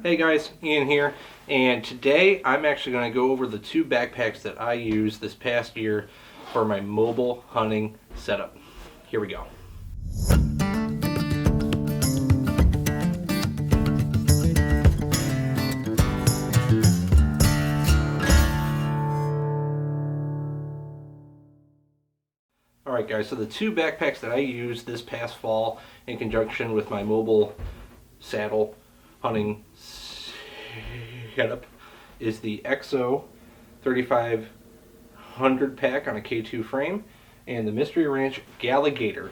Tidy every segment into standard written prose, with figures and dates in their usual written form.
Hey guys, Ian here, and today I'm actually going to go over the two backpacks that I used this past year for my mobile hunting setup. Here we go. Alright guys, so the two backpacks that I used this past fall in conjunction with my mobile saddle hunting setup is the EXO 3500 pack on a K2 frame and the Mystery Ranch Galligator.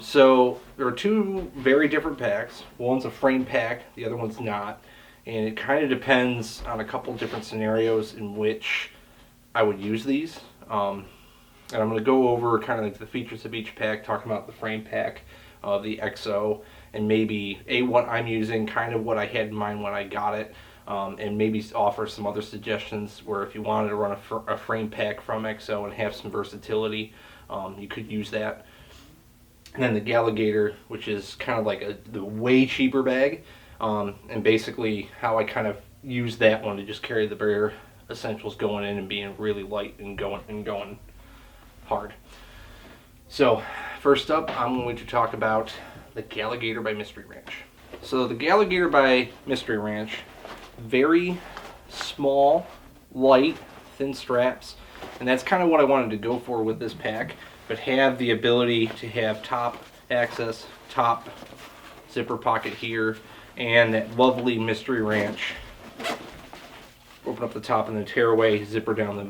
So there are two very different packs. One's a frame pack, the other one's not. And it kind of depends on a couple different scenarios in which I would use these. And I'm going to go over kind of like the features of each pack, talking about the frame pack, the EXO, and maybe what I'm using, kind of what I had in mind when I got it, and maybe offer some other suggestions where if you wanted to run a frame pack from EXO and have some versatility, you could use that. And then the Galligator, which is kind of like the way cheaper bag, and basically how I kind of use that one to just carry the bare essentials going in and being really light and going hard. So first up, I'm going to talk about the Galligator by Mystery Ranch. So the Galligator by Mystery Ranch, very small, light, thin straps, and that's kind of what I wanted to go for with this pack, but have the ability to have top access, top zipper pocket here, and that lovely Mystery Ranch open up the top and then tear away, zipper down the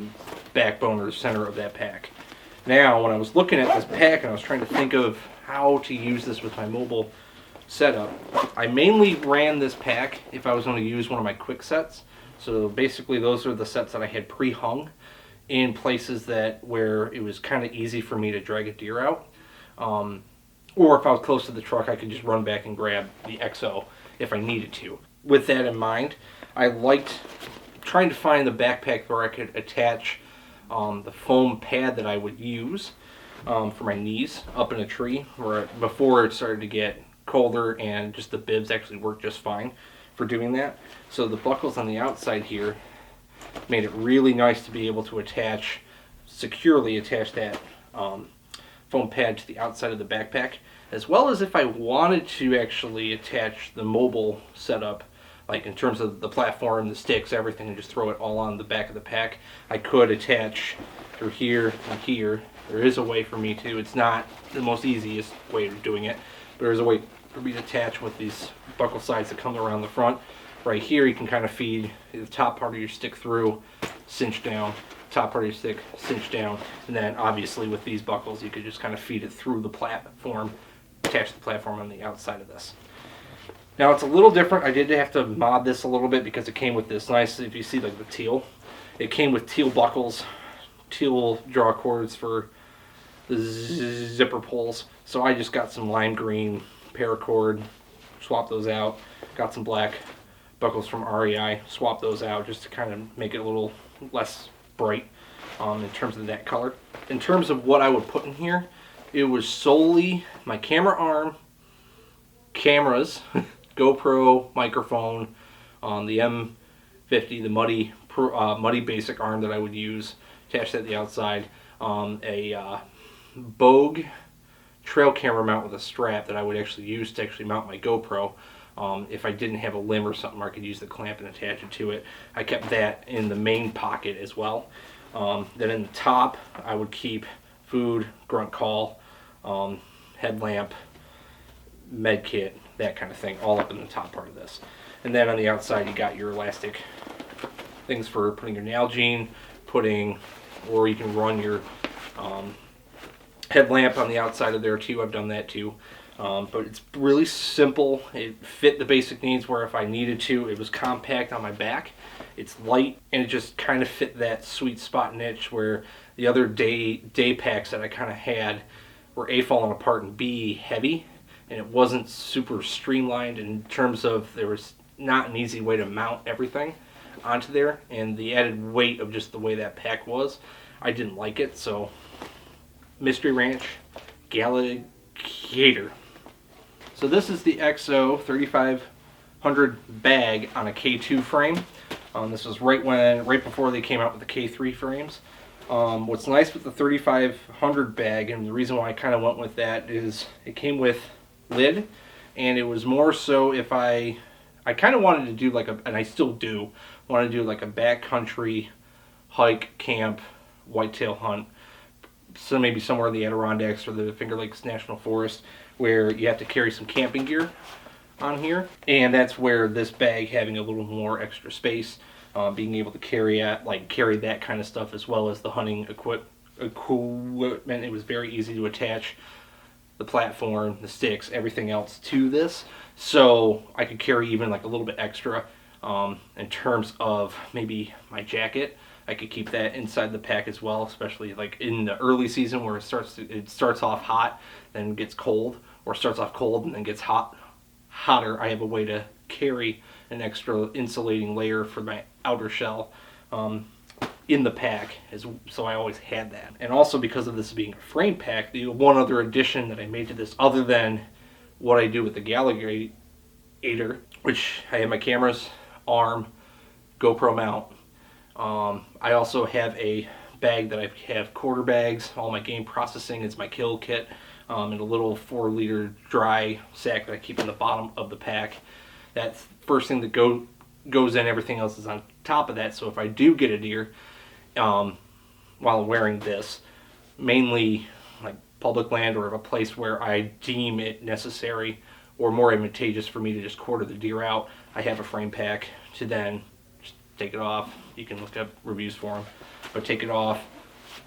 backbone or the center of that pack. Now, when I was looking at this pack and I was trying to think of how to use this with my mobile setup, I mainly ran this pack if I was going to use one of my quick sets. So basically those are the sets that I had pre-hung in places where it was kind of easy for me to drag a deer out. Or if I was close to the truck, I could just run back and grab the EXO if I needed to. With that in mind, I liked trying to find the backpack where I could attach the foam pad that I would use for my knees up in a tree before it started to get colder, and just the bibs actually worked just fine for doing that. So the buckles on the outside here made it really nice to be able to securely attach that foam pad to the outside of the backpack, as well as if I wanted to actually attach the mobile setup, like in terms of the platform, the sticks, everything, and just throw it all on the back of the pack. I could attach through here and here. There is a way for me to. It's not the most easiest way of doing it, but there's a way for me to attach with these buckle sides that come around the front. Right here you can kind of feed the top part of your stick through, cinch down, top part of your stick, cinch down, and then obviously with these buckles you could just kind of feed it through the platform, attach the platform on the outside of this. Now it's a little different. I did have to mod this a little bit because it came with this nice, if you see like the teal, it came with teal buckles, teal draw cords for the zipper pulls. So I just got some lime green paracord, swapped those out, got some black buckles from REI, swapped those out just to kind of make it a little less bright in terms of that color. In terms of what I would put in here, it was solely my camera arm, cameras, GoPro, microphone, the M50, the Muddy basic arm that I would use, attached at the outside, a Bogue trail camera mount with a strap that I would actually use to actually mount my GoPro. If I didn't have a limb or something, I could use the clamp and attach it to it. I kept that in the main pocket as well. Then in the top, I would keep food, grunt call, headlamp, med kit, that kind of thing, all up in the top part of this. And then on the outside you got your elastic things for putting your Nalgene, or you can run your headlamp on the outside of there too. I've done that too. But it's really simple. It fit the basic needs where if I needed to, it was compact on my back, it's light, and it just kind of fit that sweet spot niche where the other day packs that I kind of had were A, falling apart, and B, heavy. And it wasn't super streamlined in terms of there was not an easy way to mount everything onto there, and the added weight of just the way that pack was, I didn't like it. So Mystery Ranch Galligator. So this is the EXO 3500 3500 bag on a K2 frame. This was right before they came out with the K3 frames. What's nice with the 3500 bag, and the reason why I kind of went with that, is it came with lid, and it was more so if I kind of wanted to do like and I still do, want to do like a backcountry hike, camp, whitetail hunt. So maybe somewhere in the Adirondacks or the Finger Lakes National Forest, where you have to carry some camping gear on here, and that's where this bag, having a little more extra space, being able to carry that kind of stuff, as well as the hunting equipment, it was very easy to attach the platform, the sticks, everything else to this, so I could carry even like a little bit extra. In terms of maybe my jacket, I could keep that inside the pack as well, especially like in the early season where it starts off hot, then gets cold, or starts off cold and then gets hotter. I have a way to carry an extra insulating layer for my outer shell in the pack, so I always had that. And also, because of this being a frame pack, the one other addition that I made to this, other than what I do with the Galligator, which I have my camera's arm, GoPro mount. I also have a bag that I have quarter bags. All my game processing is my kill kit, and a little 4-liter dry sack that I keep in the bottom of the pack. That's the first thing that goes in. Everything else is on top of that. So if I do get a deer while I'm wearing this, mainly like public land or a place where I deem it necessary or more advantageous for me to just quarter the deer out, I have a frame pack to then just take it off. You can look up reviews for them, but take it off,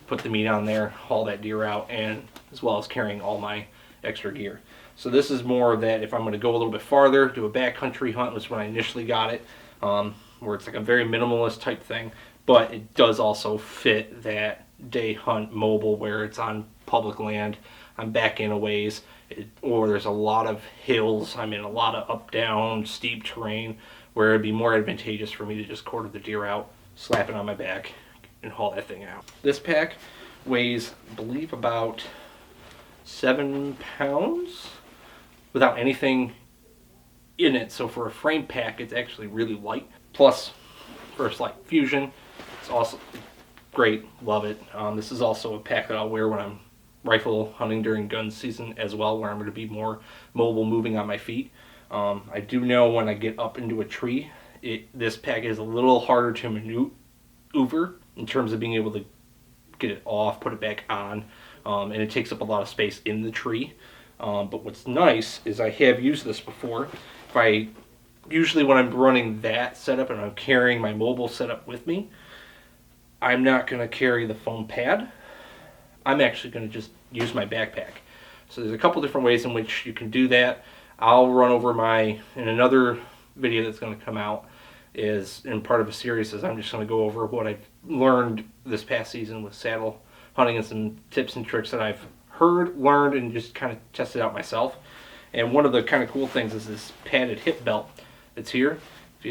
put the meat on there, haul that deer out, and as well as carrying all my extra gear. So this is more of that if I'm going to go a little bit farther, do a backcountry hunt, was when I initially got it, where it's like a very minimalist type thing, but it does also fit that day hunt mobile where it's on public land, I'm back in a ways, or there's a lot of hills, I'm in a lot of up, down, steep terrain, where it'd be more advantageous for me to just quarter the deer out, slap it on my back, and haul that thing out. This pack weighs, I believe, about 7 pounds without anything in it, so for a frame pack it's actually really light. Plus, First Light Fusion, it's also great, love it. This is also a pack that I'll wear when I'm rifle hunting during gun season as well, where I'm going to be more mobile, moving on my feet. I do know when I get up into a tree, this pack is a little harder to maneuver in terms of being able to get it off, put it back on, and it takes up a lot of space in the tree. But what's nice is I have used this before. Usually when I'm running that setup and I'm carrying my mobile setup with me, I'm not going to carry the foam pad. I'm actually going to just use my backpack. So there's a couple different ways in which you can do that. I'll run over in another video that's going to come out, is in part of a series, is I'm just going to go over what I've learned this past season with saddle hunting and some tips and tricks that I've heard, learned, and just kind of tested out myself. And one of the kind of cool things is this padded hip belt that's here. See,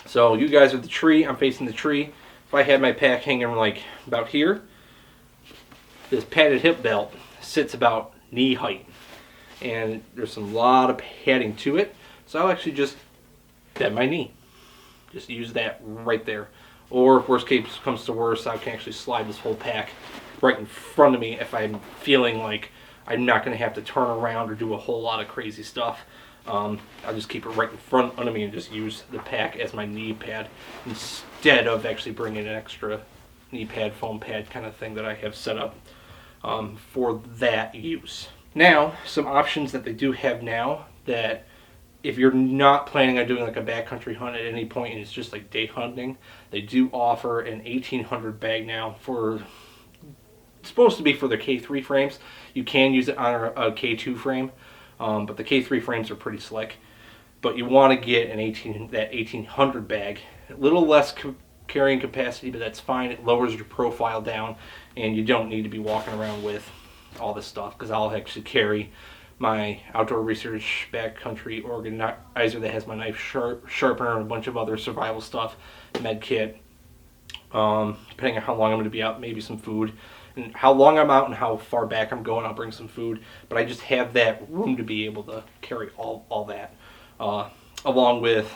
so you guys are the tree, I'm facing the tree. If I had my pack hanging like about here, this padded hip belt sits about knee height, and there's a lot of padding to it, so I'll actually just bend my knee, just use that right there. Or if worst case comes to worst, I can actually slide this whole pack right in front of me if I'm feeling like I'm not going to have to turn around or do a whole lot of crazy stuff. I'll just keep it right in front of me and just use the pack as my knee pad instead of actually bringing an extra knee pad, foam pad kind of thing that I have set up for that use. Now, some options that they do have now, that if you're not planning on doing like a backcountry hunt at any point and it's just like day hunting, they do offer an 1800 bag now it's supposed to be for the K3 frames. You can use it on a K2 frame, but the K3 frames are pretty slick. But you want to get that 1800 bag. A little less carrying capacity, but that's fine. It lowers your profile down, and you don't need to be walking around with all this stuff, because I'll actually carry my Outdoor Research backcountry organizer that has my knife sharpener and a bunch of other survival stuff, med kit, depending on how long I'm going to be out, maybe some food, And how long I'm out and how far back I'm going, I'll bring some food. But I just have that room to be able to carry all that, along with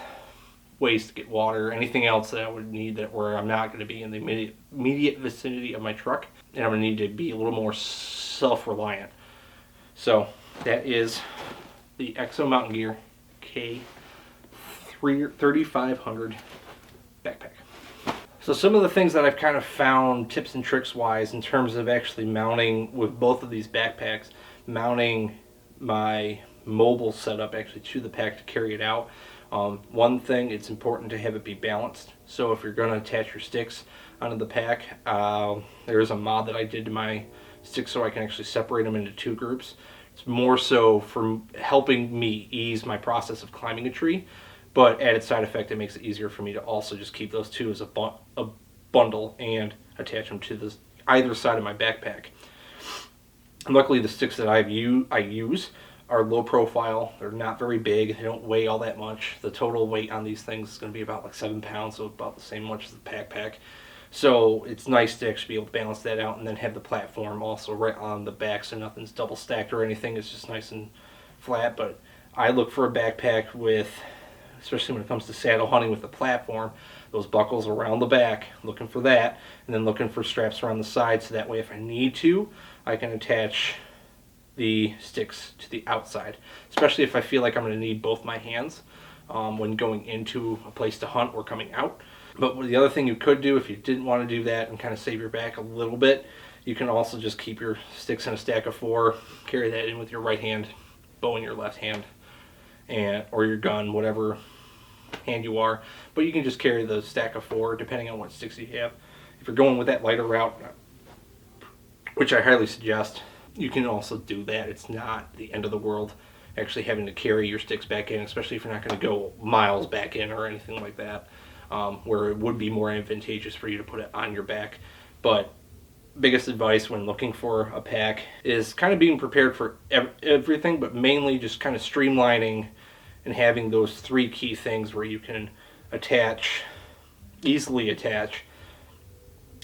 ways to get water, anything else that I would need that where I'm not going to be in the immediate vicinity of my truck, and I'm going to need to be a little more self-reliant. So that is the EXO Mountain Gear K3500 backpack. So some of the things that I've kind of found tips and tricks wise in terms of actually mounting with both of these backpacks, mounting my mobile setup actually to the pack to carry it out. One thing, it's important to have it be balanced. So if you're going to attach your sticks onto the pack, there is a mod that I did to my sticks so I can actually separate them into two groups. It's more so for helping me ease my process of climbing a tree, but added side effect, it makes it easier for me to also just keep those two as a bundle and attach them to either side of my backpack. And luckily, the sticks that I use are low profile. They're not very big. They don't weigh all that much. The total weight on these things is going to be about like 7 pounds, so about the same much as the backpack. So it's nice to actually be able to balance that out and then have the platform also right on the back so nothing's double stacked or anything. It's just nice and flat. But I look for a backpack with, especially when it comes to saddle hunting with the platform, those buckles around the back, looking for that, and then looking for straps around the side so that way if I need to, I can attach the sticks to the outside, especially if I feel like I'm going to need both my hands when going into a place to hunt or coming out. But the other thing you could do if you didn't want to do that and kind of save your back a little bit, you can also just keep your sticks in a stack of 4, carry that in with your right hand, bow in your left hand, or your gun, whatever hand you are. But you can just carry the stack of 4 depending on what sticks you have. If you're going with that lighter route, which I highly suggest, you can also do that. It's not the end of the world actually having to carry your sticks back in, especially if you're not going to go miles back in or anything like that, where it would be more advantageous for you to put it on your back. But biggest advice when looking for a pack is kind of being prepared for everything, but mainly just kind of streamlining and having those 3 key things where you can easily attach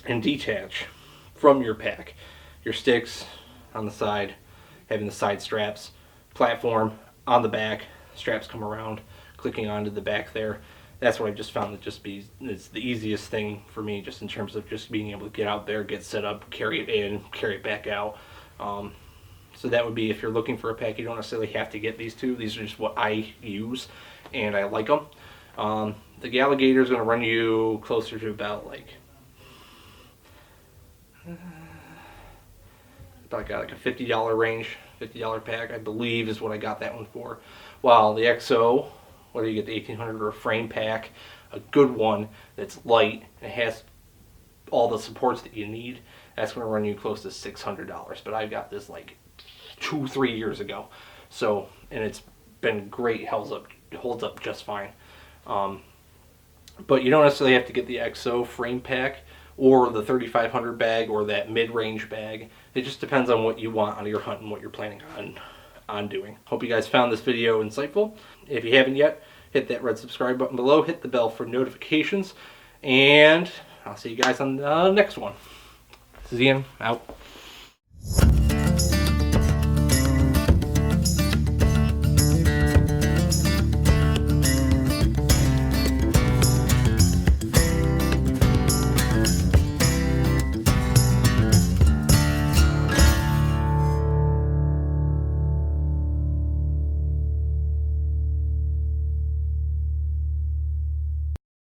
and detach from your pack. Your sticks on the side, having the side straps, platform on the back, straps come around, clicking onto the back there. That's what I just found it's the easiest thing for me, just in terms of just being able to get out there, get set up, carry it in, carry it back out. So that would be, if you're looking for a pack, you don't necessarily have to get these two. These are just what I use, and I like them. The Galligator is going to run you closer to about a $50 range, $50 pack, I believe is what I got that one for. While the EXO, whether you get the 1800 or a frame pack, a good one that's light and has all the supports that you need, that's going to run you close to $600. But I got this like 2-3 years ago, so, and it's been great, holds up just fine. But you don't necessarily have to get the EXO frame pack or the 3500 bag or that mid-range bag. It just depends on what you want out of your hunt and what you're planning on doing. Hope you guys found this video insightful. If you haven't yet, hit that red subscribe button below, hit the bell for notifications, and I'll see you guys on the next one. This is Ian, out.